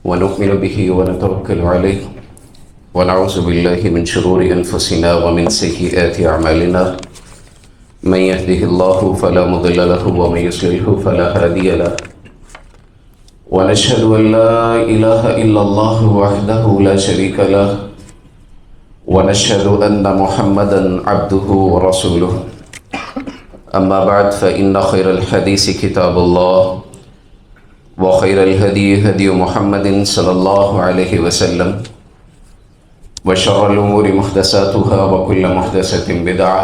ونؤمن به ونتوكل عليه ونعوذ بالله من شرور أنفسنا ومن سيئات أعمالنا من يهده الله فلا مضل له ومن يضلل فلا هادي له ونشهد أن لا إله إلا الله وحده لا شريك له ونشهد أن محمدا عبده ورسوله أما بعد فإن خير الحديث كتاب الله وخير الهدي هدي محمد صلى الله عليه وسلم وشر الأمور محدثاتها وكل محدثة بدعة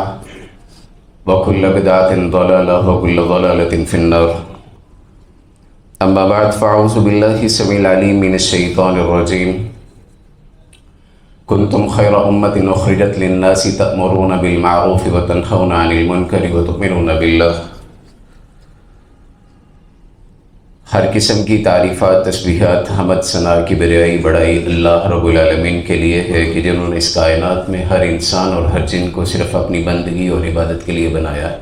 وكل بدعة ضلالة وكل ضلالة في النار. أما بعد فأعوذ بالله السميع العليم من الشيطان الرجيم. كنتم خير أمة أخرجت للناس تأمرون بالمعروف وتنهون عن المنكر وتؤمنون بالله. ہر قسم کی تعریفات، تسبیحات، حمد، ثنا، کبریائی، بڑائی اللہ رب العالمین کے لیے ہے کہ جنہوں نے اس کائنات میں ہر انسان اور ہر جن کو صرف اپنی بندگی اور عبادت کے لیے بنایا ہے.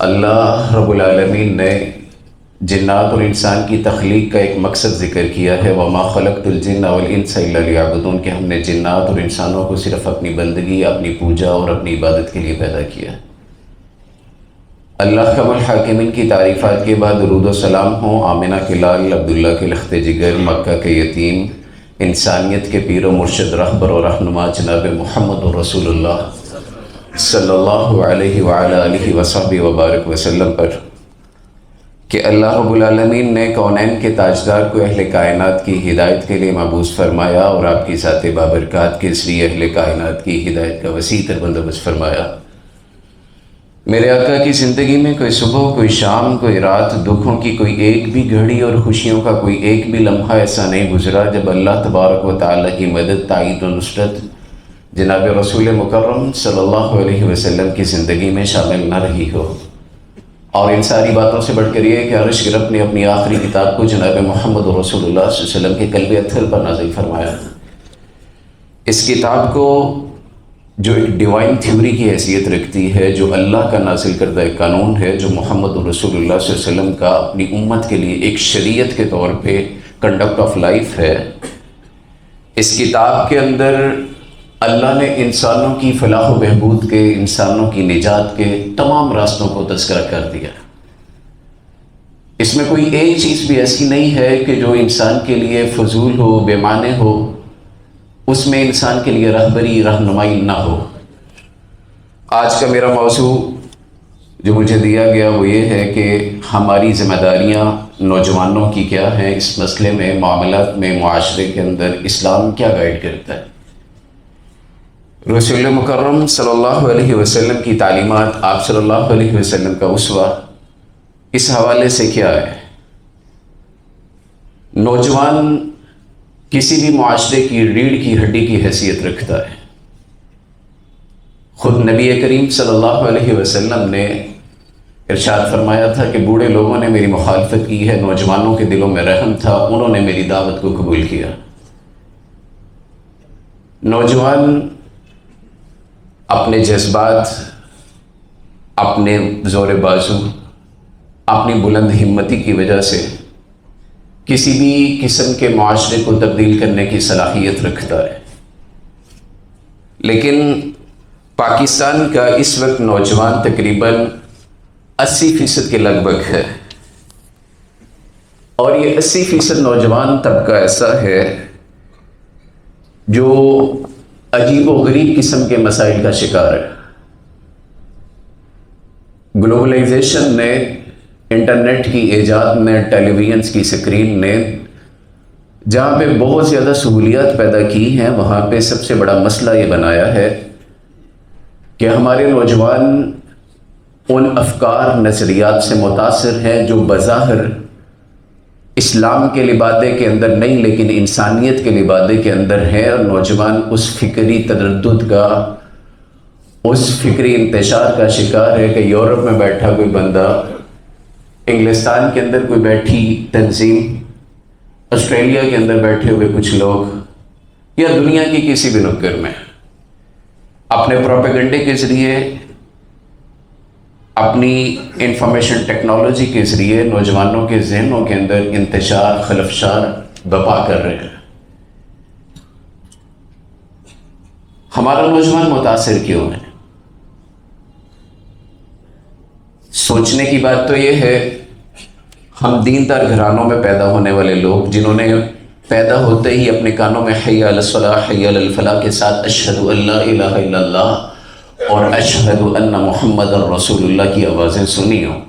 اللہ رب العالمین نے جنات اور انسان کی تخلیق کا ایک مقصد ذکر کیا ہے، وَمَا خَلَقْتُ الْجِنَّ وَالْإِنسَ إِلَّا لِيَعْبُدُونَ، کہ ہم نے جنات اور انسانوں کو صرف اپنی بندگی، اپنی پوجا اور اپنی عبادت کے لیے پیدا کیا ہے. اللہ کم الحاکمین کی تعریفات کے بعد درود و سلام ہوں آمنہ کے لال، عبداللہ کے لخت جگر، مکہ کے یتیم، انسانیت کے پیر و مرشد، رہبر و رہنما جناب محمد رسول اللہ صلی اللہ علیہ وآلہ آلہ وصحبہ وبارک وسلم پر، کہ اللہ رب العالمین نے کونین کے تاجدار کو اہل کائنات کی ہدایت کے لیے مبعوث فرمایا اور آپ کی ذات بابرکات کے ذریعے اہل کائنات کی ہدایت کا وسیع تر بندوبست فرمایا. میرے آقا کی زندگی میں کوئی صبح، کوئی شام، کوئی رات، دکھوں کی کوئی ایک بھی گھڑی اور خوشیوں کا کوئی ایک بھی لمحہ ایسا نہیں گزرا جب اللہ تبارک و تعالیٰ کی مدد، تائید و نصرت جناب رسول مکرم صلی اللہ علیہ وسلم کی زندگی میں شامل نہ رہی ہو. اور ان ساری باتوں سے بڑھ کر یہ کہ عرش کی رب نے اپنی آخری کتاب کو جناب محمد رسول اللہ صلی اللہ علیہ وسلم کے قلب اطہر پر نازل فرمایا. اس کتاب کو جو ایک ڈیوائن تھیوری کی حیثیت رکھتی ہے، جو اللہ کا نازل کردہ ایک قانون ہے، جو محمد رسول اللہ صلی اللہ علیہ وسلم کا اپنی امت کے لیے ایک شریعت کے طور پہ کنڈکٹ آف لائف ہے، اس کتاب کے اندر اللہ نے انسانوں کی فلاح و بہبود کے، انسانوں کی نجات کے تمام راستوں کو تذکرہ کر دیا. اس میں کوئی ایک چیز بھی ایسی نہیں ہے کہ جو انسان کے لیے فضول ہو، بے معنی ہو، اس میں انسان کے لیے رہبری، رہنمائی نہ ہو. آج کا میرا موضوع جو مجھے دیا گیا وہ یہ ہے کہ ہماری ذمہ داریاں نوجوانوں کی کیا ہیں اس مسئلے میں، معاملات میں، معاشرے کے اندر اسلام کیا گائیڈ کرتا ہے. رسول مکرم صلی اللہ علیہ وسلم کی تعلیمات، آپ صلی اللہ علیہ وسلم کا اسوہ اس حوالے سے کیا ہے. نوجوان کسی بھی معاشرے کی ریڑھ کی ہڈی کی حیثیت رکھتا ہے. خود نبی کریم صلی اللہ علیہ وسلم نے ارشاد فرمایا تھا کہ بوڑھے لوگوں نے میری مخالفت کی ہے، نوجوانوں کے دلوں میں رحم تھا، انہوں نے میری دعوت کو قبول کیا. نوجوان اپنے جذبات، اپنے زور بازو، اپنی بلند ہمتی کی وجہ سے کسی بھی قسم کے معاشرے کو تبدیل کرنے کی صلاحیت رکھتا ہے. لیکن پاکستان کا اس وقت نوجوان تقریباً 80% کے لگ بھگ ہے، اور یہ 80% نوجوان طبقہ ایسا ہے جو عجیب و غریب قسم کے مسائل کا شکار ہے. گلوبلائزیشن نے، انٹرنیٹ کی ایجاد نے، ٹیلی ویژنس کی سکرین نے جہاں پہ بہت زیادہ سہولیات پیدا کی ہیں، وہاں پہ سب سے بڑا مسئلہ یہ بنایا ہے کہ ہمارے نوجوان ان افکار، نظریات سے متاثر ہیں جو بظاہر اسلام کے لبادے کے اندر نہیں لیکن انسانیت کے لبادے کے اندر ہے، اور نوجوان اس فکری تردد کا، اس فکری انتشار کا شکار ہے کہ یورپ میں بیٹھا کوئی بندہ، انگلستان کے اندر کوئی بیٹھی تنظیم، آسٹریلیا کے اندر بیٹھے ہوئے کچھ لوگ، یا دنیا کی کسی بھی نکر میں اپنے پروپیگنڈے کے ذریعے، اپنی انفارمیشن ٹیکنالوجی کے ذریعے نوجوانوں کے ذہنوں کے اندر انتشار، خلفشار بپا کر رہے ہیں. ہمارا نوجوان متاثر کیوں ہے؟ سوچنے کی بات تو یہ ہے، ہم دیندار گھرانوں میں پیدا ہونے والے لوگ، جنہوں نے پیدا ہوتے ہی اپنے کانوں میں حی علی الصلاح حی علی الفلاح کے ساتھ اشہد ان لا الہ الا اللہ اور اشہد ان محمد رسول اللہ کی آوازیں سنی ہوں،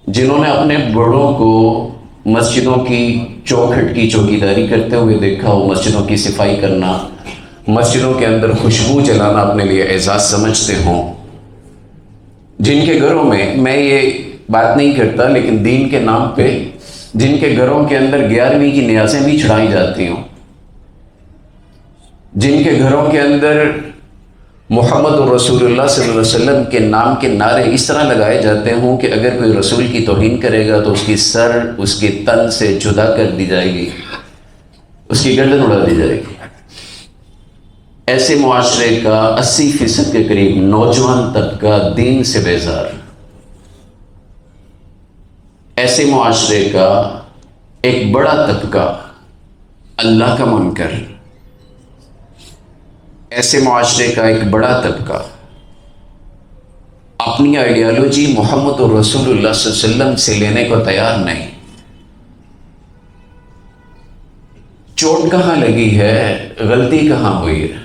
جنہوں نے اپنے بڑوں کو مسجدوں کی چوکھٹ کی چوکیداری کرتے ہوئے دیکھا ہو، مسجدوں کی صفائی کرنا، مسجدوں کے اندر خوشبو جلانا اپنے لیے اعزاز سمجھتے ہوں، جن کے گھروں میں یہ بات نہیں کرتا لیکن دین کے نام پہ جن کے گھروں کے اندر 11ویں کی نیازیں بھی چڑھائی جاتی ہوں، جن کے گھروں کے اندر محمد رسول اللہ صلی اللہ علیہ وسلم کے نام کے نعرے اس طرح لگائے جاتے ہوں کہ اگر کوئی رسول کی توہین کرے گا تو اس کی سر اس کے تن سے جدا کر دی جائے گی، اس کی گردن اڑا دی جائے گی. ایسے معاشرے کا 80% کے قریب نوجوان طبقہ دین سے بیزار، ایسے معاشرے کا ایک بڑا طبقہ اللہ کا منکر، ایسے معاشرے کا ایک بڑا طبقہ اپنی آئیڈیالوجی محمد رسول اللہ صلی اللہ علیہ وسلم سے لینے کو تیار نہیں. چوٹ کہاں لگی ہے، غلطی کہاں ہوئی ہے،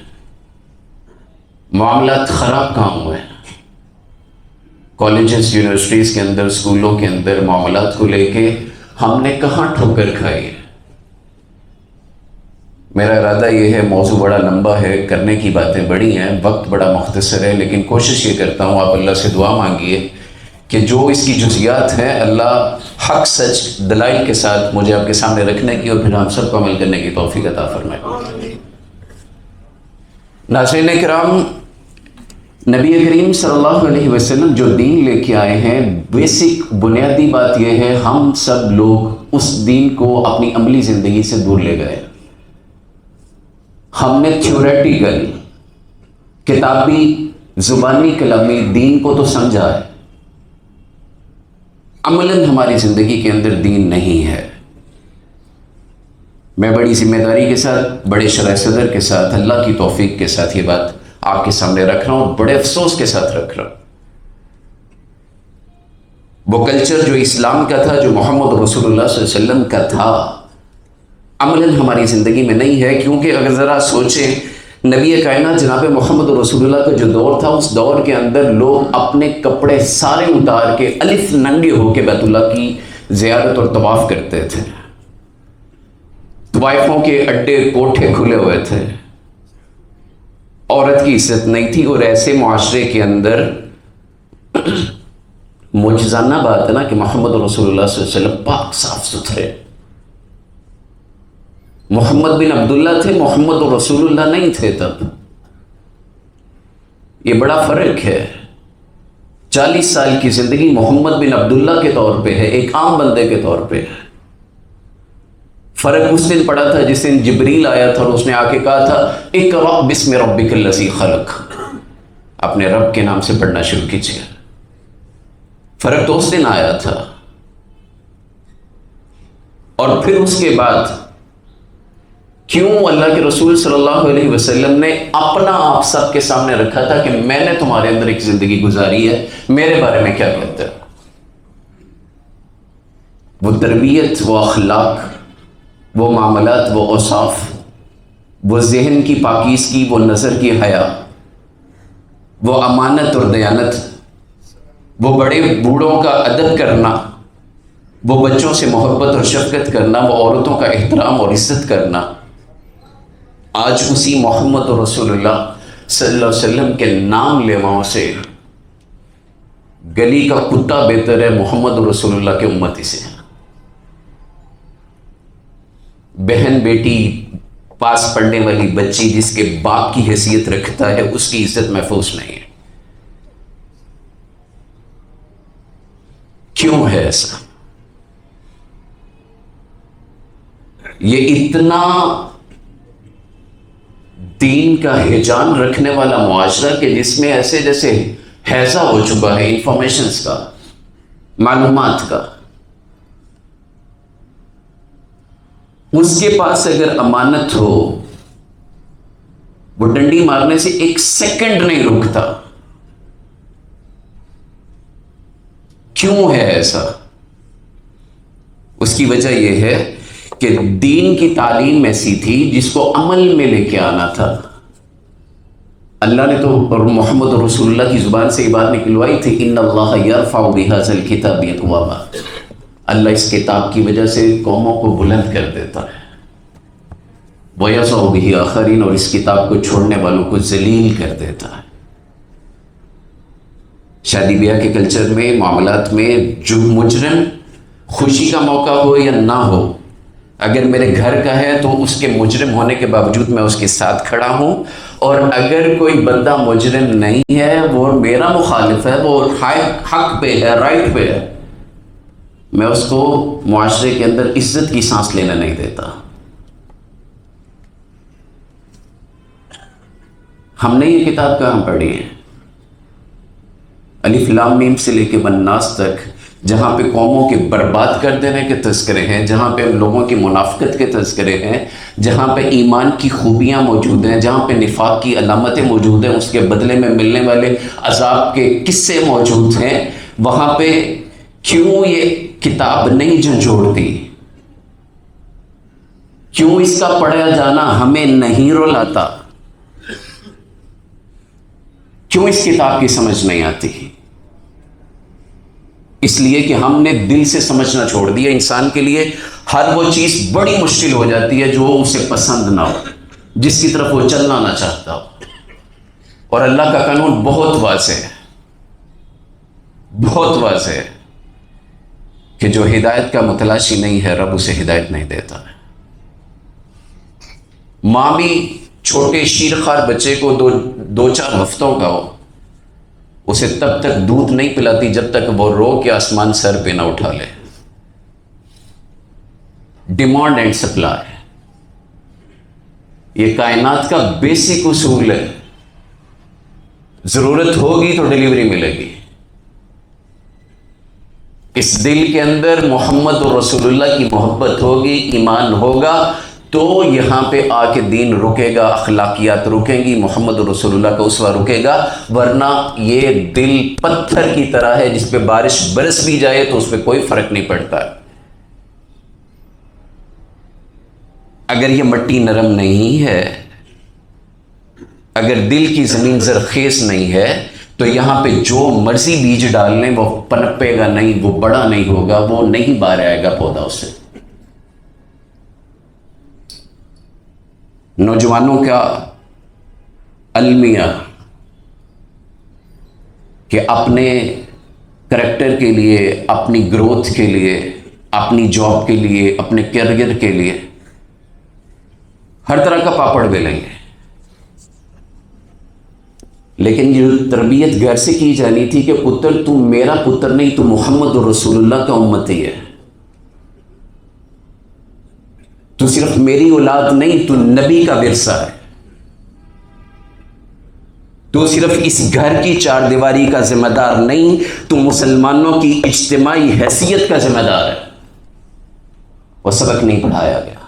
معاملات خراب کہاں ہوئے ہیں؟ کالجز، یونیورسٹیز کے اندر، اسکولوں کے اندر معاملات کو لے کے ہم نے کہاں ٹھوکر کھائی ہے؟ میرا ارادہ یہ ہے، موضوع بڑا لمبا ہے، کرنے کی باتیں بڑی ہیں، وقت بڑا مختصر ہے، لیکن کوشش یہ کرتا ہوں، آپ اللہ سے دعا مانگیے کہ جو اس کی جزیات ہیں اللہ حق سچ دلائل کے ساتھ مجھے آپ کے سامنے رکھنے کی اور پھر ہم سب کو عمل کرنے کی توفیق عطا فرمائے. ناظرین کرام، نبی کریم صلی اللہ علیہ وسلم جو دین لے کے آئے ہیں، بیسک بنیادی بات یہ ہے، ہم سب لوگ اس دین کو اپنی عملی زندگی سے دور لے گئے. ہم نے تھیوریٹیکل، کتابی، زبانی کلامی دین کو تو سمجھا ہے، عملاً ہماری زندگی کے اندر دین نہیں ہے. میں بڑی ذمہ داری کے ساتھ، بڑے شرح صدر کے ساتھ، اللہ کی توفیق کے ساتھ یہ بات آپ کے سامنے رکھ رہا ہوں اور بڑے افسوس کے ساتھ رکھ رہا ہوں. وہ کلچر جو اسلام کا تھا، جو محمد رسول اللہ صلی اللہ علیہ وسلم کا تھا، عملاً ہماری زندگی میں نہیں ہے. کیونکہ اگر ذرا سوچیں، نبی کائنات جناب محمد رسول اللہ کا جو دور تھا، اس دور کے اندر لوگ اپنے کپڑے سارے اتار کے الف ننگے ہو کے بیت اللہ کی زیارت اور طواف کرتے تھے. طوائفوں کے اڈے کوٹھے کھلے ہوئے تھے، عورت کی عزت نہیں تھی. اور ایسے معاشرے کے اندر معجزانہ بات ہے نا کہ محمد رسول اللہ صلی اللہ علیہ وسلم پاک صاف ستھرے، محمد بن عبداللہ تھے، محمد رسول اللہ نہیں تھے. تب یہ بڑا فرق ہے. 40 سال کی زندگی محمد بن عبداللہ کے طور پہ ہے، ایک عام بندے کے طور پہ ہے. فرق اس دن پڑا تھا جس دن جبریل آیا تھا اور اس نے آ کے کہا تھا اقرأ بسم ربک الذی خلق، اپنے رب کے نام سے پڑھنا شروع کیجیے. فرق تو اس دن آیا تھا. اور پھر اس کے بعد کیوں اللہ کے رسول صلی اللہ علیہ وسلم نے اپنا آپ سب کے سامنے رکھا تھا کہ میں نے تمہارے اندر ایک زندگی گزاری ہے، میرے بارے میں کیا کہتے ہیں؟ وہ تربیت، وہ اخلاق، وہ معاملات، وہ اوصاف، وہ ذہن کی پاکیزگی، وہ نظر کی حیا، وہ امانت اور دیانت، وہ بڑے بوڑھوں کا ادب کرنا، وہ بچوں سے محبت اور شفقت کرنا، وہ عورتوں کا احترام اور عزت کرنا، آج اسی محمد رسول اللہ صلی اللہ علیہ وسلم کے نام لیواؤں سے گلی کا کتا بہتر ہے محمد رسول اللہ کے امتی سے. بہن بیٹی، پاس پڑھنے والی بچی جس کے باپ کی حیثیت رکھتا ہے، اس کی عزت محفوظ نہیں ہے. کیوں ہے ایسا؟ یہ اتنا دین کا ہیجان رکھنے والا معاشرہ کہ جس میں ایسے جیسے ہیضہ ہو چکا ہے انفارمیشنز کا، معلومات کا. اس کے پاس اگر امانت ہو، وہ ڈنڈی مارنے سے ایک سیکنڈ نہیں رکتا. کیوں ہے ایسا؟ اس کی وجہ یہ ہے کہ دین کی تعلیم ایسی تھی جس کو عمل میں لے کے آنا تھا. اللہ نے تو اور محمد رسول اللہ کی زبان سے یہ بات نکلوائی تھی، ان اللہ یرفع بہذا الکتاب اقواما. اللہ اس کتاب کی وجہ سے قوموں کو بلند کر دیتا ہے، وَيَضَعُ بِهِ آخَرِينَ، اور اس کتاب کو چھوڑنے والوں کو ذلیل کر دیتا ہے. شادی بیاہ کے کلچر میں، معاملات میں، جو مجرم خوشی کا موقع ہو یا نہ ہو، اگر میرے گھر کا ہے تو اس کے مجرم ہونے کے باوجود میں اس کے ساتھ کھڑا ہوں، اور اگر کوئی بندہ مجرم نہیں ہے، وہ میرا مخالف ہے، وہ حق پہ ہے، رائٹ پہ ہے، میں اس کو معاشرے کے اندر عزت کی سانس لینے نہیں دیتا. ہم نے یہ کتاب کہاں پڑھی ہے؟ الف لام میم سے لے کے والناس تک، جہاں پہ قوموں کے برباد کر دینے کے تذکرے ہیں، جہاں پہ لوگوں کی منافقت کے تذکرے ہیں، جہاں پہ ایمان کی خوبیاں موجود ہیں، جہاں پہ نفاق کی علامتیں موجود ہیں، اس کے بدلے میں ملنے والے عذاب کے قصے موجود ہیں، وہاں پہ کیوں یہ کتاب نہیں جھنجھوڑتی؟ کیوں اس کا پڑھا جانا ہمیں نہیں رلاتا؟ کیوں اس کتاب کی سمجھ نہیں آتی؟ اس لیے کہ ہم نے دل سے سمجھنا چھوڑ دیا. انسان کے لیے ہر وہ چیز بڑی مشکل ہو جاتی ہے جو اسے پسند نہ ہو، جس کی طرف وہ چلنا نہ چاہتا ہو. اور اللہ کا قانون بہت واضح ہے، بہت واضح ہے کہ جو ہدایت کا متلاشی نہیں ہے، رب اسے ہدایت نہیں دیتا ہے. ماں بھی چھوٹے شیرخوار بچے کو دو چار ہفتوں کا ہو، اسے تب تک دودھ نہیں پلاتی جب تک وہ رو کے آسمان سر پہ نہ اٹھا لے. ڈیمانڈ اینڈ سپلائی، یہ کائنات کا بیسک اصول ہے. ضرورت ہوگی تو ڈیلیوری ملے گی. اس دل کے اندر محمد رسول اللہ کی محبت ہوگی، ایمان ہوگا، تو یہاں پہ آ کے دین رکے گا، اخلاقیات رکیں گی، محمد رسول اللہ کا اسوہ رکے گا. ورنہ یہ دل پتھر کی طرح ہے جس پہ بارش برس بھی جائے تو اس پہ کوئی فرق نہیں پڑتا. اگر یہ مٹی نرم نہیں ہے، اگر دل کی زمین زرخیز نہیں ہے، تو یہاں پہ جو مرضی بیج ڈال لیں وہ پنپے گا نہیں، وہ بڑا نہیں ہوگا، وہ نہیں باہر آئے گا پودا اس سے. نوجوانوں کا المیہ کہ اپنے کریکٹر کے لیے، اپنی گروتھ کے لیے، اپنی جاب کے لیے، اپنے کیریئر کے لیے ہر طرح کا پاپڑ بیلیں گے. لیکن جو تربیت گھر سے کی جانی تھی کہ پتر تو میرا پتر نہیں، تو محمد رسول اللہ کا امتی ہے، تو صرف میری اولاد نہیں، تو نبی کا ورثہ ہے، تو صرف اس گھر کی چار دیواری کا ذمہ دار نہیں، تو مسلمانوں کی اجتماعی حیثیت کا ذمہ دار ہے. وہ سبق نہیں پڑھایا گیا.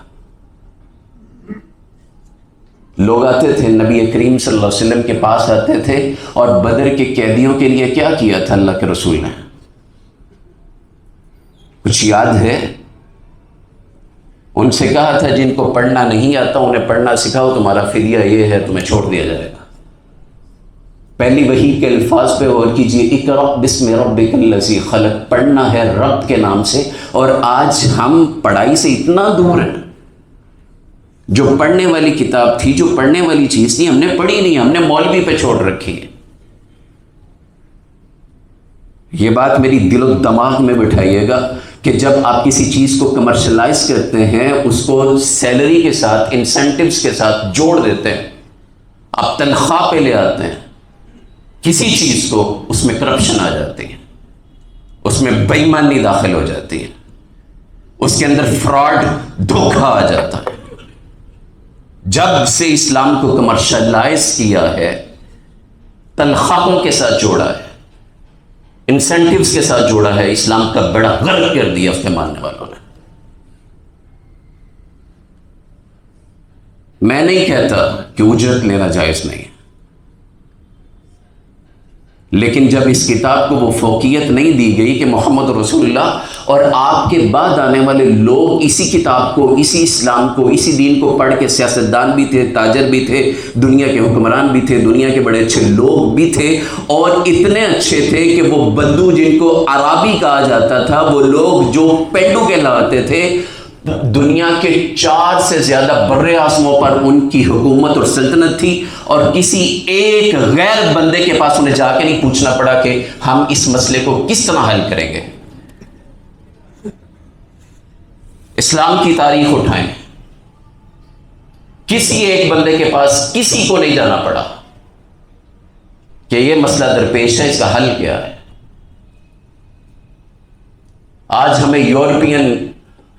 لوگ آتے تھے نبی کریم صلی اللہ علیہ وسلم کے پاس آتے تھے، اور بدر کے قیدیوں کے لیے کیا کیا تھا اللہ کے رسول نے؟ کچھ یاد ہے؟ ان سے کہا تھا جن کو پڑھنا نہیں آتا انہیں پڑھنا سکھاؤ، تمہارا فدیہ یہ ہے، تمہیں چھوڑ دیا جائے گا. پہلی وحی کے الفاظ پہ غور کیجیے، اقرأ بسم ربک الذی خلق، پڑھنا ہے رب کے نام سے. اور آج ہم پڑھائی سے اتنا دور ہیں. جو پڑھنے والی کتاب تھی، جو پڑھنے والی چیز تھی، ہم نے پڑھی نہیں، ہم نے مولوی پہ چھوڑ رکھی ہے. یہ بات میری دل و دماغ میں بٹھائیے گا کہ جب آپ کسی چیز کو کمرشلائز کرتے ہیں، اس کو سیلری کے ساتھ، انسینٹیوز کے ساتھ جوڑ دیتے ہیں، آپ تنخواہ پہ لے آتے ہیں کسی چیز کو، اس میں کرپشن آ جاتی ہے، اس میں بے ایمانی داخل ہو جاتی ہے، اس کے اندر فراڈ، دھوکہ آ جاتا ہے. جب سے اسلام کو کمرشلائز کیا ہے، تنخواہوں کے ساتھ جوڑا ہے، انسینٹیوز کے ساتھ جوڑا ہے، اسلام کا بڑا غلط کر دیا اس کے ماننے والوں نے. میں نہیں کہتا کہ اجرت لینا جائز نہیں ہے، لیکن جب اس کتاب کو وہ فوقیت نہیں دی گئی کہ محمد رسول اللہ اور آپ کے بعد آنے والے لوگ اسی کتاب کو، اسی اسلام کو، اسی دین کو پڑھ کے سیاستدان بھی تھے، تاجر بھی تھے، دنیا کے حکمران بھی تھے، دنیا کے بڑے اچھے لوگ بھی تھے، اور اتنے اچھے تھے کہ وہ بدو جن کو عرابی کہا جاتا تھا، وہ لوگ جو پینڈو کہلاتے تھے، دنیا کے 4 سے زیادہ بر اعظموں پر ان کی حکومت اور سلطنت تھی، اور کسی ایک غیر بندے کے پاس انہیں جا کے نہیں پوچھنا پڑا کہ ہم اس مسئلے کو کس طرح حل کریں گے۔ اسلام کی تاریخ اٹھائیں، کسی ایک بندے کے پاس کسی کو نہیں جانا پڑا کہ یہ مسئلہ درپیش ہے، اس کا حل کیا ہے۔ آج ہمیں یورپین،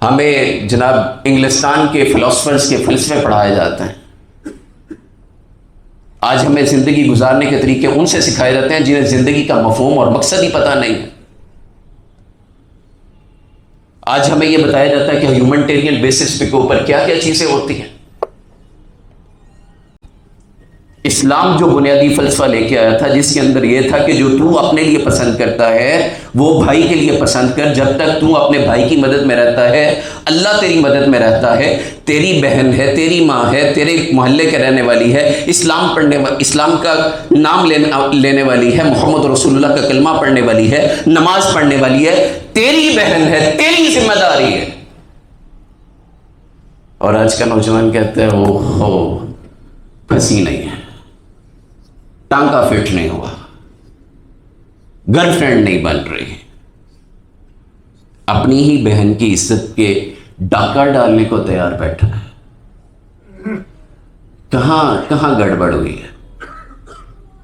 ہمیں جناب انگلستان کے فلاسفرز کے فلسفے پڑھائے جاتے ہیں، آج ہمیں زندگی گزارنے کے طریقے ان سے سکھائے جاتے ہیں جنہیں زندگی کا مفہوم اور مقصد ہی پتہ نہیں ہے۔ آج ہمیں یہ بتایا جاتا ہے کہ ہیومنٹیرین بیسس کے اوپر کیا کیا چیزیں ہوتی ہیں۔ اسلام جو بنیادی فلسفہ لے کے آیا تھا، جس کے اندر یہ تھا کہ جو تو اپنے لیے پسند کرتا ہے وہ بھائی کے لیے پسند کر، جب تک تو اپنے بھائی کی مدد میں رہتا ہے اللہ تیری مدد میں رہتا ہے، تیری بہن ہے، تیری ماں ہے، تیرے محلے کے رہنے والی ہے، اسلام کا نام لینے والی ہے، محمد رسول اللہ کا کلمہ پڑھنے والی ہے، نماز پڑھنے والی ہے، تیری بہن ہے، تیری ذمہ داری ہے۔ اور آج کا نوجوان کہتا ہے وہ پھنسی نہیں ہے، ٹانکا فٹ نہیں ہوا، گرل فرینڈ نہیں بن رہی، اپنی ہی بہن کی عزت کے ڈاکہ ڈالنے کو تیار بیٹھا ہے۔ کہاں گڑبڑ ہوئی ہے؟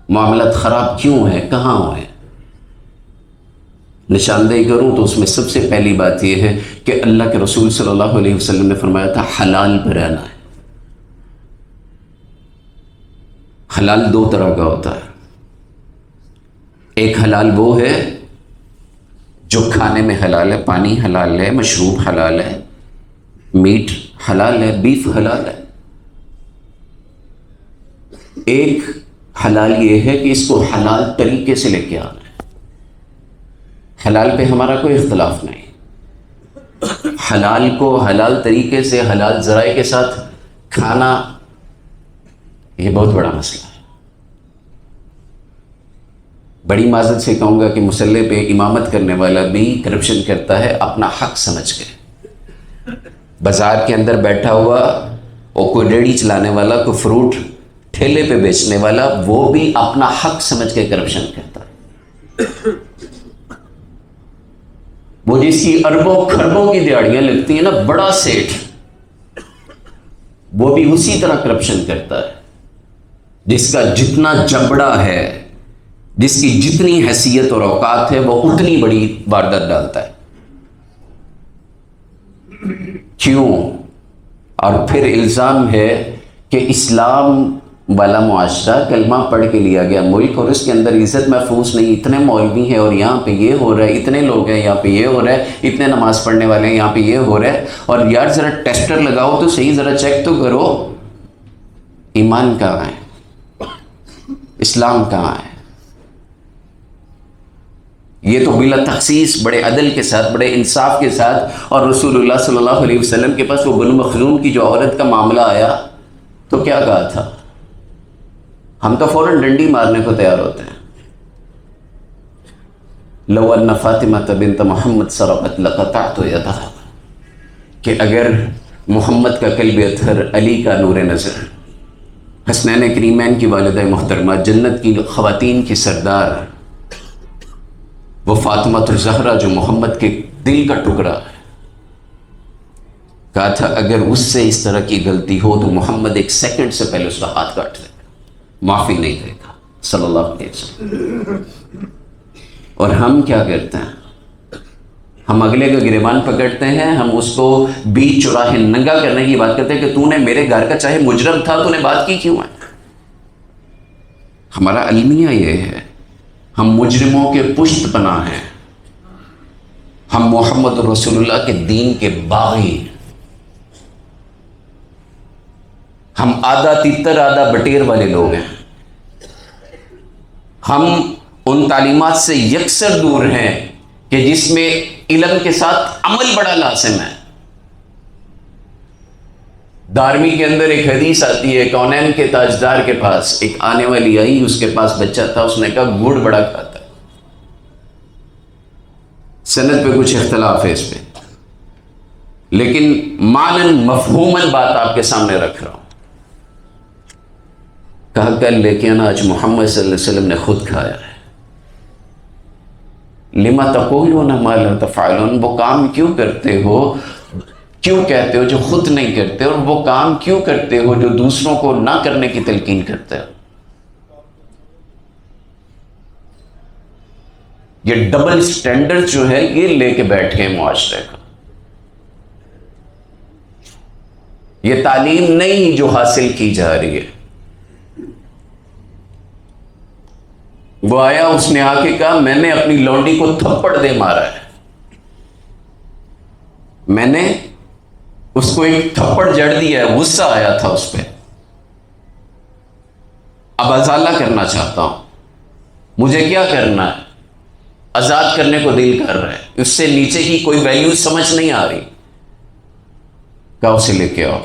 معاملات خراب کیوں ہے؟ کہاں ہوئے؟ نشاندہی کروں تو اس میں سب سے پہلی بات یہ ہے کہ اللہ کے رسول صلی اللہ علیہ وسلم نے فرمایا تھا حلال پہ رہنا ہے۔ حلال 2 طرح کا ہوتا ہے، ایک حلال وہ ہے جو کھانے میں حلال ہے، پانی حلال ہے، مشروب حلال ہے، میٹ حلال ہے، بیف حلال ہے۔ ایک حلال یہ ہے کہ اس کو حلال طریقے سے لے کے آنا ہے۔ حلال پہ ہمارا کوئی اختلاف نہیں، حلال کو حلال طریقے سے حلال ذرائع کے ساتھ کھانا یہ بہت بڑا مسئلہ ہے۔ بڑی معذرت سے کہوں گا کہ مسلح پہ امامت کرنے والا بھی کرپشن کرتا ہے اپنا حق سمجھ کے۔ بازار کے اندر بیٹھا ہوا اور کوئی ریڑھی چلانے والا، کوئی فروٹ ٹھیلے پہ بیچنے والا، وہ بھی اپنا حق سمجھ کے کرپشن کرتا ہے۔ وہ جس کی اربوں خربوں کی دیہڑیاں لگتی ہیں نا، بڑا سیٹھ، وہ بھی اسی طرح کرپشن کرتا ہے۔ جس کا جتنا جبڑا ہے، جس کی جتنی حیثیت اور اوقات ہے، وہ اتنی بڑی واردات ڈالتا ہے۔ کیوں؟ اور پھر الزام ہے کہ اسلام والا معاشرہ کلمہ پڑھ کے لیا گیا ملک، اور اس کے اندر عزت محفوظ نہیں، اتنے مولوی ہیں اور یہاں پہ یہ ہو رہا ہے، اتنے لوگ ہیں یہاں پہ یہ ہو رہا ہے، اتنے نماز پڑھنے والے ہیں یہاں پہ یہ ہو رہا ہے۔ اور یار ذرا ٹیسٹر لگاؤ تو صحیح، ذرا چیک تو کرو ایمان کہاں ہے، اسلام کہاں ہے۔ یہ تو بلا تخصیص بڑے عدل کے ساتھ، بڑے انصاف کے ساتھ، اور رسول اللہ صلی اللہ علیہ وسلم کے پاس وہ بنو مخزوم کی جو عورت کا معاملہ آیا تو کیا کہا تھا؟ ہم تو فوراً ڈنڈی مارنے کو تیار ہوتے ہیں۔ لو ان فاطمہ بنت محمد سرقت لقطعت یدها، کہ اگر محمد کا قلب اطہر، علی کا نور نظر، حسنین کریمین کی والدہ محترمہ، جنت کی خواتین کی سردار، وہ فاطمہ الزہرا جو محمد کے دل کا ٹکڑا ہے، کہا تھا اگر اس سے اس طرح کی غلطی ہو تو محمد 1 سیکنڈ سے پہلے اس کا ہاتھ کاٹ دے گا، معافی نہیں دے گا صلی اللہ علیہ وسلم۔ اور ہم کیا کرتے ہیں؟ ہم اگلے کا گریبان پکڑتے ہیں، ہم اس کو بیچ چوراہے ننگا کرنے کی بات کرتے ہیں کہ تو نے میرے گھر کا چاہے مجرم تھا، تو نے بات کی کیوں ہے؟ ہمارا المیہ یہ ہے، ہم مجرموں کے پشت پناہ ہیں، ہم محمد رسول اللہ کے دین کے باغی ہیں، ہم آدھا تیتر آدھا بٹیر والے لوگ ہیں. ہم ان تعلیمات سے یکسر دور ہیں کہ جس میں علم کے ساتھ عمل بڑا لازم ہے. دارمی کے اندر ایک حدیث آتی ہے، کونین کے تاجدار کے پاس ایک آنے والی آئی، اس کے پاس بچہ تھا، اس نے کہا گڑ بڑا کھاتا ہے. سند پہ کچھ اختلاف ہے اس پہ، لیکن معنن مفہوماً بات آپ کے سامنے رکھ رہا ہوں. کہا کل لیکن آج محمد صلی اللہ علیہ وسلم نے خود کھایا ہے. لما تقولون ما لا تفعلون، وہ کام کیوں کرتے ہو، کیوں کہتے ہو جو خود نہیں کرتے، اور وہ کام کیوں کرتے ہو جو دوسروں کو نہ کرنے کی تلقین کرتے ہو. یہ ڈبل سٹینڈرڈ جو ہے یہ لے کے بیٹھے ہیں معاشرے کا. یہ تعلیم نہیں جو حاصل کی جا رہی ہے. وہ آیا، اس نے آ کے کہا میں نے اپنی لونڈی کو تھپڑ دے مارا ہے، میں نے اس کو ایک تھپڑ جڑ دیا ہے، غصہ آیا تھا اس پہ، اب ازالہ کرنا چاہتا ہوں. مجھے کیا کرنا ہے؟ آزاد کرنے کو دل کر رہا ہے، اس سے نیچے کی کوئی ویلیو سمجھ نہیں آ رہی. کہا اسے لے کے آؤ.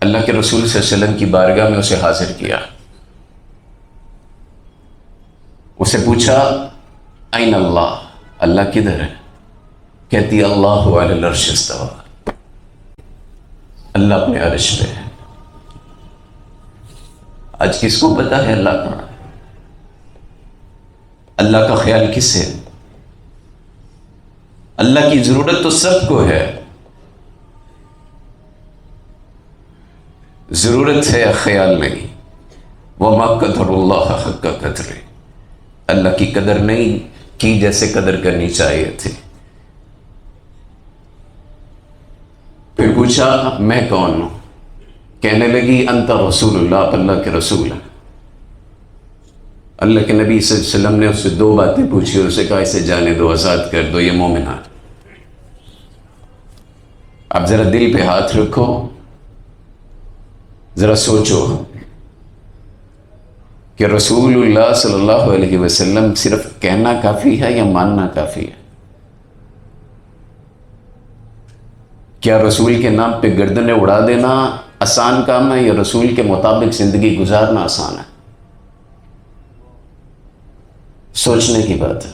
اللہ کے رسول صلی اللہ علیہ وسلم کی بارگاہ میں اسے حاضر کیا. اسے پوچھا این اللہ، اللہ کدھر ہے؟ کہتی اللہ علی العرش استویٰ، اللہ اپنے عرش پہ ہے. آج کس کو پتا ہے اللہ کہاں؟ اللہ کا خیال کس ہے؟ اللہ کی ضرورت تو سب کو ہے، ضرورت ہے خیال نہیں. وما قدر اللہ حق قدرہ، اللہ کی قدر نہیں کی جیسے قدر کرنی چاہیے تھی. پھر پوچھا میں کون ہوں؟ کہنے لگی انت رسول اللہ، اللہ کے رسول. اللہ کے نبی صلی اللہ علیہ وسلم نے اس سے دو باتیں پوچھی اور اسے کہا اسے جانے دو، آزاد کر دو، یہ مومن ہے. اب ذرا دل پہ ہاتھ رکھو، ذرا سوچو کہ رسول اللہ صلی اللہ علیہ وسلم صرف کہنا کافی ہے یا ماننا کافی ہے؟ کیا رسول کے نام پہ گردنیں اڑا دینا آسان کام ہے یا رسول کے مطابق زندگی گزارنا آسان ہے؟ سوچنے کی بات ہے.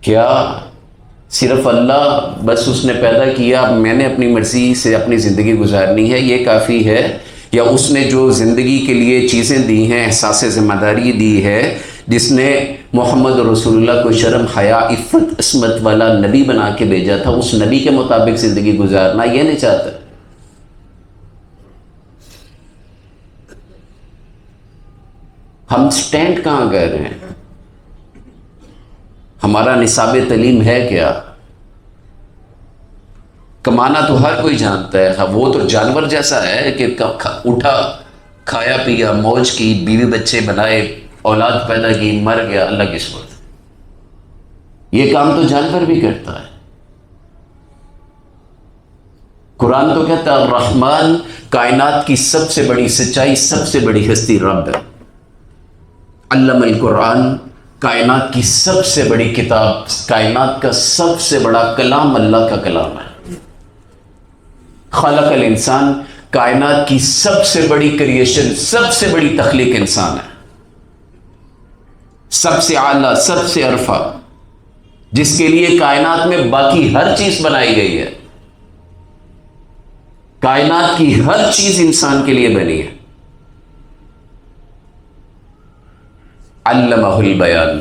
کیا صرف اللہ بس اس نے پیدا کیا، میں نے اپنی مرضی سے اپنی زندگی گزارنی ہے، یہ کافی ہے؟ یا اس نے جو زندگی کے لیے چیزیں دی ہیں، احساس ذمہ داری دی ہے، جس نے محمد رسول اللہ کو شرم حیا عفت عصمت والا نبی بنا کے بھیجا تھا، اس نبی کے مطابق زندگی گزارنا یہ نہیں چاہتا؟ ہم سٹینڈ کہاں کر رہے ہیں؟ ہمارا نصاب تعلیم ہے کیا؟ کمانا تو ہر کوئی جانتا ہے، وہ تو جانور جیسا ہے کہ اٹھا کھایا پیا موج کی، بیوی بچے بنائے، اولاد پیدا کی، مر گیا، اللہ کی سبحان. یہ کام تو جانور بھی کرتا ہے. قرآن تو کہتا ہے الرحمن، کائنات کی سب سے بڑی سچائی، سب سے بڑی ہستی رب ہے. علم القرآن، کائنات کی سب سے بڑی کتاب، کائنات کا سب سے بڑا کلام اللہ کا کلام ہے. خلق الانسان، کائنات کی سب سے بڑی کریشن، سب سے بڑی تخلیق انسان ہے. سب سے اعلیٰ، سب سے عرفہ، جس کے لیے کائنات میں باقی ہر چیز بنائی گئی ہے. کائنات کی ہر چیز انسان کے لیے بنی ہے. علمہ البیان،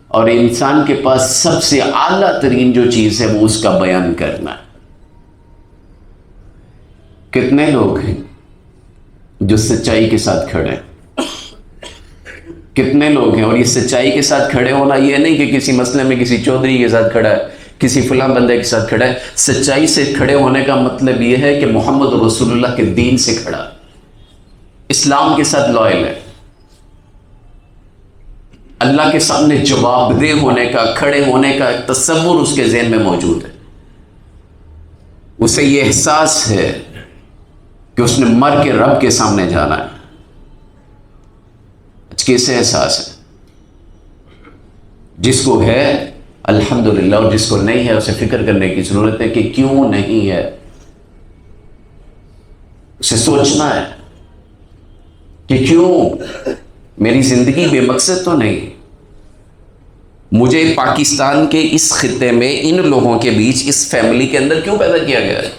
اور انسان کے پاس سب سے اعلیٰ ترین جو چیز ہے وہ اس کا بیان کرنا ہے. کتنے لوگ ہیں جو سچائی کے ساتھ کھڑے ہیں؟ کتنے لوگ ہیں؟ اور یہ سچائی کے ساتھ کھڑے ہونا یہ نہیں کہ کسی مسئلے میں کسی چودھری کے ساتھ کھڑا ہے، کسی فلاں بندے کے ساتھ کھڑا ہے. سچائی سے کھڑے ہونے کا مطلب یہ ہے کہ محمد رسول اللہ کے دین سے کھڑا، اسلام کے ساتھ لائل ہے، اللہ کے سامنے جواب دہ ہونے کا، کھڑے ہونے کا تصور اس کے ذہن میں موجود ہے. اسے یہ احساس ہے کہ اس نے مر کے رب کے سامنے جانا ہے. کیسے احساس ہے؟ جس کو ہے الحمدللہ، اور جس کو نہیں ہے اسے فکر کرنے کی ضرورت ہے کہ کیوں نہیں ہے. اسے سوچنا ہے کہ کیوں میری زندگی بے مقصد تو نہیں. مجھے پاکستان کے اس خطے میں ان لوگوں کے بیچ اس فیملی کے اندر کیوں پیدا کیا گیا ہے؟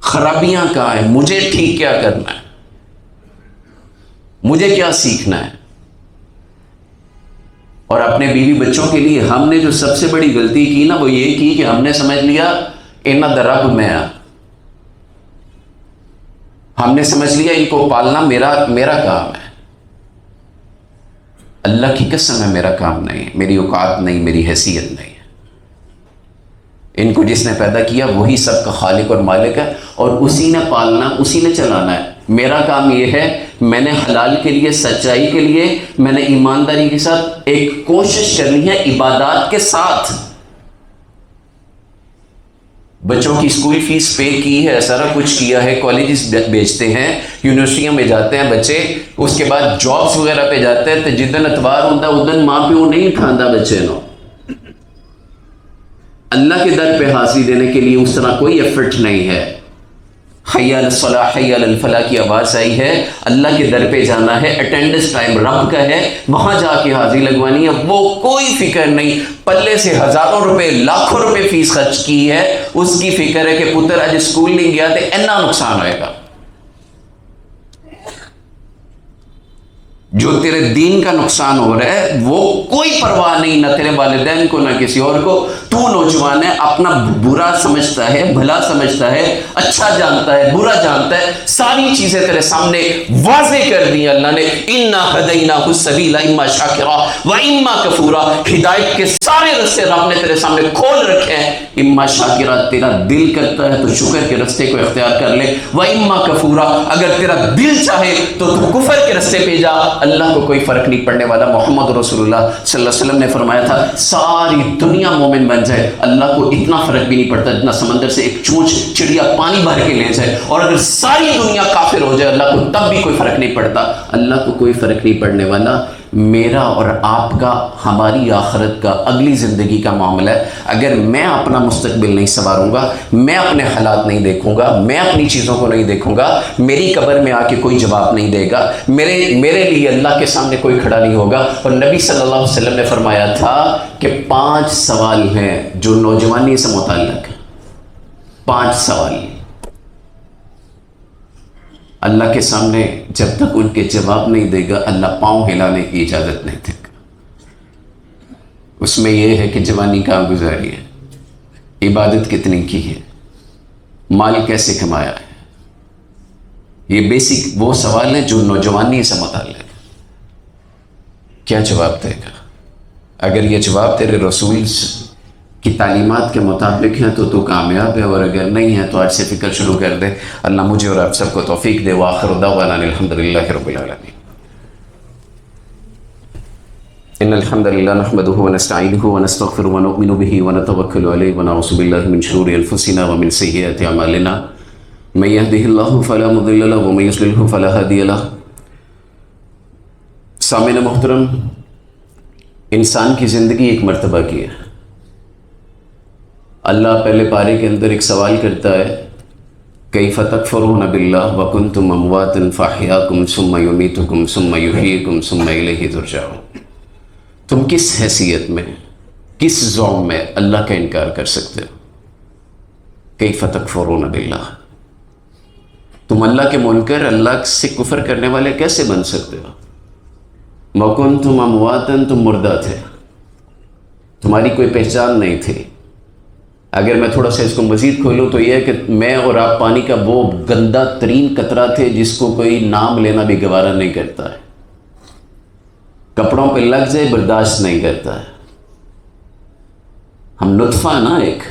خرابیاں کہاں ہیں؟ مجھے ٹھیک کیا کرنا ہے؟ مجھے کیا سیکھنا ہے؟ اور اپنے بیوی بچوں کے لیے ہم نے جو سب سے بڑی غلطی کی نا، وہ یہ کی کہ ہم نے سمجھ لیا ان درب میں ہم نے سمجھ لیا ان کو پالنا میرا کام ہے. اللہ کی قسم ہے میرا کام نہیں ہے، میری اوقات نہیں، میری حیثیت نہیں ہے. ان کو جس نے پیدا کیا وہی سب کا خالق اور مالک ہے، اور اسی نے پالنا، اسی نے چلانا ہے. میرا کام یہ ہے میں نے حلال کے لیے، سچائی کے لیے میں نے ایمانداری کے ساتھ ایک کوشش کرنی ہے، عبادات کے ساتھ. بچوں کی اسکول فیس پے کی ہے، سارا کچھ کیا ہے، کالجز بیچتے ہیں، یونیورسٹیوں میں جاتے ہیں بچے، اس کے بعد جابس وغیرہ پہ جاتے ہیں. تو جدن اتوار ہوتا ہے ادن ماں پیو نہیں کھانا بچے نو. اللہ کے در پہ حاضری دینے کے لیے اس طرح کوئی ایفرٹ نہیں ہے. حی علی الصلاح حی علی الفلاح کی آواز آئی ہے، اللہ کے در پہ جانا ہے، اٹینڈنس ٹائم رب کا ہے، وہاں جا کے حاضری لگوانی ہے. وہ کوئی فکر نہیں، پلے سے ہزاروں روپے لاکھوں روپے فیس خرچ کی ہے، اس کی فکر ہے کہ پتر آج اسکول نہیں گیا تو اتنا نقصان ہوئے گا. جو تیرے دین کا نقصان ہو رہا ہے وہ کوئی پرواہ نہیں، نہ تیرے والدین کو نہ کسی اور کو. تو نوجوان ہے، اپنا برا سمجھتا ہے، بھلا سمجھتا ہے، اچھا جانتا ہے، برا جانتا ہے، ساری چیزیں تیرے سامنے واضح کر دی اللہ نے. انا ہدیناہ السبیل اما شاکرا و اما کفورا. ہدایت کے سارے راستے رب نے تیرے سامنے کھول رکھے ہیں. اما شاکرا، تیرا دل کرتا ہے تو شکر کے راستے کو اختیار کر لے، و اما کفورا، اگر تیرا دل چاہے تو کفر کے راستے پہ جا. اللہ کو کوئی فرق نہیں پڑنے والا. محمد رسول اللہ صلی اللہ علیہ وسلم نے فرمایا تھا ساری دنیا مومن بن جائے، اللہ کو اتنا فرق بھی نہیں پڑتا جتنا سمندر سے ایک چونچ چڑیا پانی بھر کے لے جائے. اور اگر ساری دنیا کافر ہو جائے اللہ کو تب بھی کوئی فرق نہیں پڑتا. اللہ کو کوئی فرق نہیں پڑنے والا. میرا اور آپ کا، ہماری آخرت کا، اگلی زندگی کا معاملہ ہے. اگر میں اپنا مستقبل نہیں سنواروں گا، میں اپنے حالات نہیں دیکھوں گا، میں اپنی چیزوں کو نہیں دیکھوں گا، میری قبر میں آ کے کوئی جواب نہیں دے گا، میرے لیے اللہ کے سامنے کوئی کھڑا نہیں ہوگا. اور نبی صلی اللہ علیہ وسلم نے فرمایا تھا کہ 5 سوال ہیں جو نوجوانی سے متعلق ہیں. 5 سوال اللہ کے سامنے جب تک ان کے جواب نہیں دے گا اللہ پاؤں ہلانے کی اجازت نہیں دے گا. اس میں یہ ہے کہ جوانی کہاں گزاری ہے، عبادت کتنی کی ہے، مال کیسے کمایا ہے. یہ بیسک وہ سوال ہیں جو نوجوانی سے متعلق ہے. کیا جواب دے گا؟ اگر یہ جواب تیرے رسول کی تعلیمات کے مطابق ہیں تو کامیاب ہے، اور اگر نہیں ہے تو آج سے فکر شروع کر دے. اللہ مجھے اور آپ سب کو توفیق دے. وآخر دعوانا الحمدللہ رب العالمین. ان الحمد للہ نحمده ونستعینه ونستغفره ونؤمن به ونتوکل علیہ ونعوذ باللہ من شرور انفسنا ومن سیئات اعمالنا من يهده اللہ فلا مضل له ومن يضلل فلا هادی له. سامعین محترم، انسان کی زندگی ایک مرتبہ کی ہے. اللہ پہلے پارے کے اندر ایک سوال کرتا ہے، کیف تکفرون باللہ وکنتم امواتا فاحیاکم ثم یمیتکم ثم یحییکم ثم الیہ ترجعون. تم کس حیثیت میں، کس ذوق میں اللہ کا انکار کر سکتے ہو؟ کیف تکفرون باللہ، تم اللہ کے منکر، اللہ سے کفر کرنے والے کیسے بن سکتے ہو؟ وکنتم امواتا، تم مردہ تھے، تمہاری کوئی پہچان نہیں تھی. اگر میں تھوڑا سا اس کو مزید کھولوں تو یہ ہے کہ میں اور آپ پانی کا وہ گندا ترین قطرہ تھے جس کو کوئی نام لینا بھی گوارا نہیں کرتا ہے، کپڑوں پہ لگ جائے برداشت نہیں کرتا ہے. ہم نطفہ نا، ایک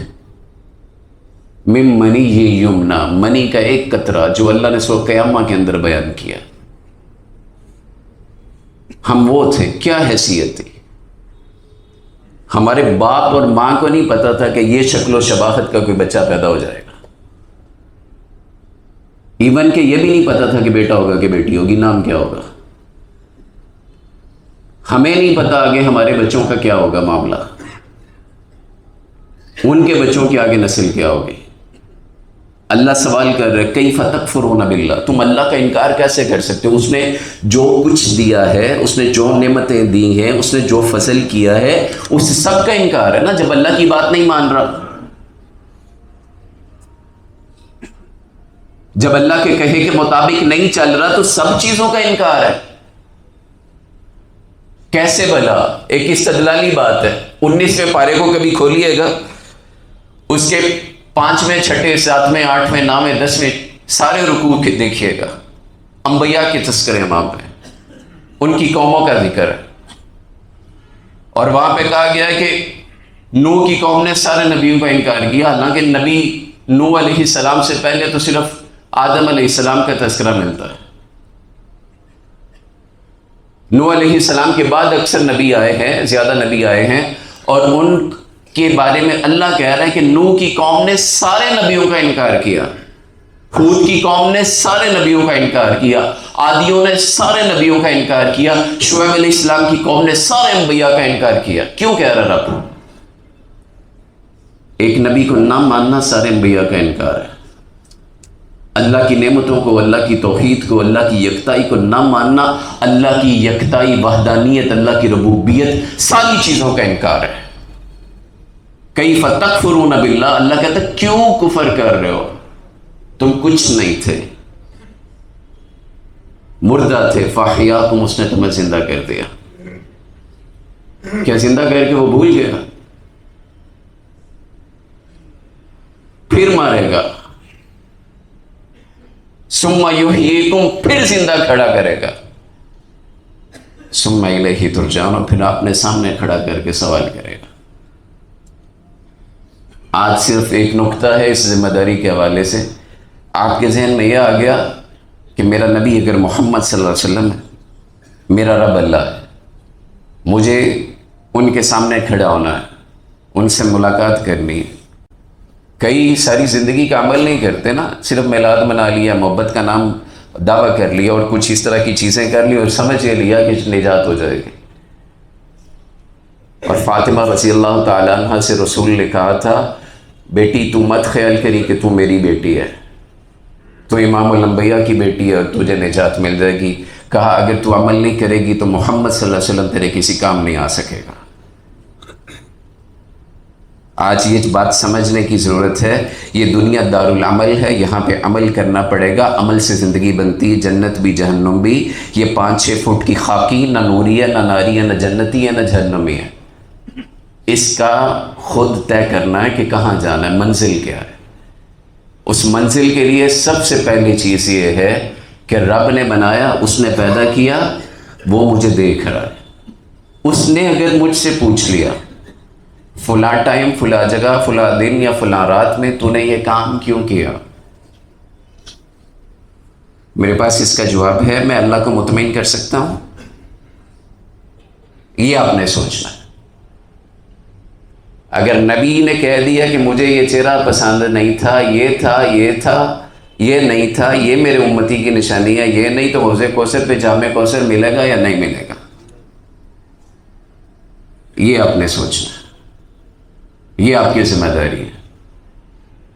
من منی یمنا، منی کا ایک قطرہ جو اللہ نے سورۃ قیامہ کے اندر بیان کیا. ہم وہ تھے، کیا حیثیت تھی؟ ہمارے باپ اور ماں کو نہیں پتا تھا کہ یہ شکل و شباہت کا کوئی بچہ پیدا ہو جائے گا، ایون کہ یہ بھی نہیں پتا تھا کہ بیٹا ہوگا کہ بیٹی ہوگی، نام کیا ہوگا۔ ہمیں نہیں پتا آگے ہمارے بچوں کا کیا ہوگا معاملہ، ان کے بچوں کی آگے نسل کیا ہوگی۔ اللہ سوال کر رہے کیف تکفرون باللہ، تم اللہ کا انکار کیسے کر سکتے ہو؟ اس نے جو کچھ دیا ہے، اس نے جو نعمتیں دی ہیں، اس نے جو فضل کیا ہے، اس سب کا انکار ہے نا جب اللہ کی بات نہیں مان رہا، جب اللہ کے کہے کے مطابق نہیں چل رہا تو سب چیزوں کا انکار ہے۔ کیسے بھلا؟ ایک استدلالی بات ہے، 19ویں پارے کو کبھی کھولیے گا، اس کے 5ویں 6ویں 7ویں 8ویں 9ویں 10ویں سارے رکوع کے دیکھیے گا، انبیاء کے تذکرے وہاں پہ، ان کی قوموں کا ذکر ہے، اور وہاں پہ کہا گیا ہے کہ نوح کی قوم نے سارے نبیوں کا انکار کیا، حالانکہ نبی نوح علیہ السلام سے پہلے تو صرف آدم علیہ السلام کا تذکرہ ملتا ہے، نوح علیہ السلام کے بعد اکثر نبی آئے ہیں، زیادہ نبی آئے ہیں، اور ان کے بارے میں اللہ کہہ رہا ہے کہ نوح کی قوم نے سارے نبیوں کا انکار کیا، ہود کی قوم نے سارے نبیوں کا انکار کیا، عادیوں نے سارے نبیوں کا انکار کیا، شعیب علیہ السلام کی قوم نے سارے انبیاء کا انکار کیا۔ کیوں کہہ رہا رب؟ ایک نبی کو نہ ماننا سارے انبیاء کا انکار ہے، اللہ کی نعمتوں کو، اللہ کی توحید کو، اللہ کی یکتائی کو نہ ماننا اللہ کی یکتائی، وحدانیت، اللہ کی ربوبیت، ساری چیزوں کا انکار ہے۔ کیف تکفرون باللہ، اللہ کہتا ہے کیوں کفر کر رہے ہو؟ تم کچھ نہیں تھے، مردہ تھے، فاحیاکم، اس نے تمہیں زندہ کر دیا۔ کیا زندہ کر کے وہ بھول گیا؟ پھر مارے گا، ثم یحییکم، پھر زندہ کھڑا کرے گا، ثم الیہ ترجعون، پھر آپ نے سامنے کھڑا کر کے سوال کرے گا۔ آج صرف ایک نقطہ ہے اس ذمہ داری کے حوالے سے، آپ کے ذہن میں یہ آ گیا کہ میرا نبی اگر محمد صلی اللہ علیہ وسلم ہے، میرا رب اللہ ہے، مجھے ان کے سامنے کھڑا ہونا ہے، ان سے ملاقات کرنی ہے۔ کئی ساری زندگی کا عمل نہیں کرتے نا، صرف میلاد منا لیا، محبت کا نام دعویٰ کر لیا، اور کچھ اس طرح کی چیزیں کر لی اور سمجھ یہ لیا کہ نجات ہو جائے گی۔ اور فاطمہ رضی اللہ تعالیٰ عنہ سے رسول نے کہا تھا، بیٹی تو مت خیال کری کہ تو میری بیٹی ہے، تو امام الانبیاء کی بیٹی ہے اور تجھے نجات مل جائے گی۔ کہا اگر تو عمل نہیں کرے گی تو محمد صلی اللہ علیہ وسلم تیرے کسی کام نہیں آ سکے گا۔ آج یہ بات سمجھنے کی ضرورت ہے، یہ دنیا دارالعمل ہے، یہاں پہ عمل کرنا پڑے گا، عمل سے زندگی بنتی ہے، جنت بھی جہنم بھی۔ یہ 5-6 فٹ کی خاکی نہ نوری ہے، نہ ناری ہے، نہ جنتی ہے، نہ جہنمی ہے۔ اس کا خود طے کرنا ہے کہ کہاں جانا ہے، منزل کیا ہے۔ اس منزل کے لیے سب سے پہلی چیز یہ ہے کہ رب نے بنایا، اس نے پیدا کیا، وہ مجھے دیکھ رہا ہے۔ اس نے اگر مجھ سے پوچھ لیا فلاں ٹائم، فلاں جگہ، فلاں دن یا فلاں رات میں تو نے یہ کام کیوں کیا، میرے پاس اس کا جواب ہے، میں اللہ کو مطمئن کر سکتا ہوں؟ یہ آپ نے سوچنا ہے۔ اگر نبی نے کہہ دیا کہ مجھے یہ چہرہ پسند نہیں تھا، یہ تھا، یہ تھا، یہ نہیں تھا، یہ میرے امتی کی نشانی ہے، یہ نہیں، تو حوض کوثر پہ جام کوثر ملے گا یا نہیں ملے گا؟ یہ آپ نے سوچنا ہے، یہ آپ کی ذمہ داری ہے۔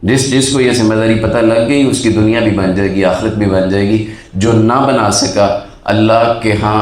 جس کو یہ ذمہ داری پتہ لگ گئی، اس کی دنیا بھی بن جائے گی، آخرت بھی بن جائے گی۔ جو نہ بنا سکا، اللہ کے ہاں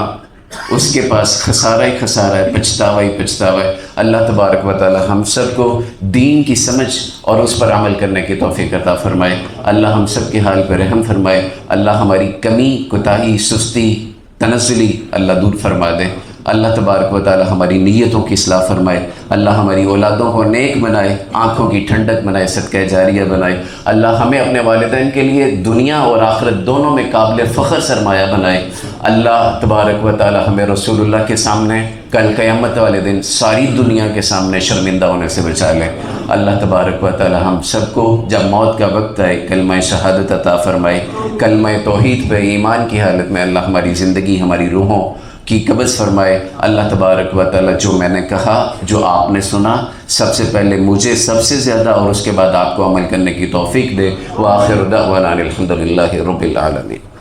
اس کے پاس خسارہ ہی خسارہ ہے، پچھتاوا ہی پچھتاوا ہے۔ اللہ تبارک و تعالی ہم سب کو دین کی سمجھ اور اس پر عمل کرنے کی توفیق عطا فرمائے۔ اللہ ہم سب کے حال پر رحم فرمائے۔ اللہ ہماری کمی، کوتاہی، سستی، تنزلی اللہ دور فرما دے۔ اللہ تبارک و تعالی ہماری نیتوں کی اصلاح فرمائے۔ اللہ ہماری اولادوں کو نیک بنائے، آنکھوں کی ٹھنڈک بنائے، صدقہ جاریہ بنائے۔ اللہ ہمیں اپنے والدین کے لیے دنیا اور آخرت دونوں میں قابل فخر سرمایہ بنائے۔ اللہ تبارک و تعالی ہمیں رسول اللہ کے سامنے کل قیامت والے دن ساری دنیا کے سامنے شرمندہ ہونے سے بچا لے۔ اللہ تبارک و تعالی ہم سب کو جب موت کا وقت آئے کلمہ شہادت عطا فرمائے، کلمہ توحید پہ ایمان کی حالت میں اللہ ہماری زندگی، ہماری روحوں کی قبض فرمائے۔ اللہ تبارک و تعالی جو میں نے کہا، جو آپ نے سنا، سب سے پہلے مجھے سب سے زیادہ اور اس کے بعد آپ کو عمل کرنے کی توفیق دے۔ وآخر دعوانا الحمدللہ رب العالمین۔